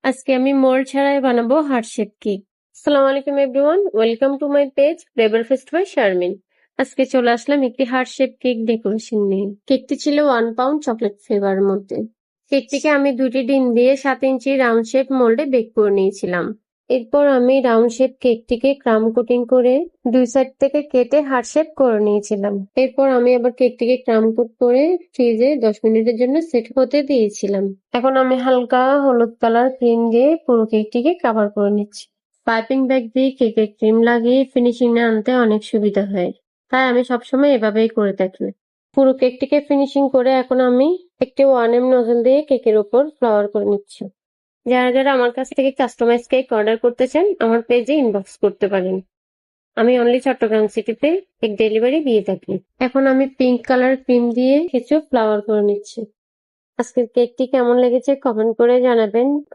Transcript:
আজকে আমি মোল্ড ছাড়াই বানাবো হার্ট শেপ কেক। আসসালামু আলাইকুম everyone, welcome to my page flavour fest by Sharmin. আজকে চলে আসলাম একটি হার্ট শেপ কেক ডেকোরেশন নিয়ে। কেকটি ছিল 1 পাউন্ড চকলেট ফ্লেভারের মধ্যে। কেকটিকে আমি 2টি ডিম দিয়ে 7 ইঞ্চি রাউন্ড শেপ মোল্ডে বেক করে নিয়েছিলাম। এরপর আমি রাউন্ড শেপ কেকটিকে ক্রাম কোটিং করে 2 সাইড থেকে কেটে হার্ট শেপ করে নিয়েছিলাম। এরপর আমি আবার কেকটিকে ক্রাম কোট করে ফ্রিজে 10 মিনিটের জন্য সেট হতে দিয়েছিলাম। এখন আমি হালকা হলুদ কালার ক্রিম দিয়ে পুরো কেকটিকে কভার করে নিচ্ছি। পাইপিং ব্যাগ দিয়ে কেকে ক্রিম লাগিয়ে ফিনিশিং এ আনতে অনেক সুবিধা হয়, তাই আমি সবসময় এভাবেই করে থাকি। পুরো কেকটিকে ফিনিশিং করে এখন আমি একটি 1M নজল দিয়ে কেকের উপর ফ্লাওয়ার করে নিচ্ছি। যারা যারা আমার কাছ থেকে কাস্টমাইজ কেক অর্ডার করতে চান আমার পেজে ইনবক্স করতে পারেন। আমি অনলি চট্টগ্রাম সিটিতে কেক ডেলিভারি দিয়ে থাকি। এখন আমি পিঙ্ক কালার ক্রিম দিয়ে কিছু ফ্লাওয়ার করে নিচ্ছি। আজকের কেকটি কেমন লেগেছে কমেন্ট করে জানাবেন।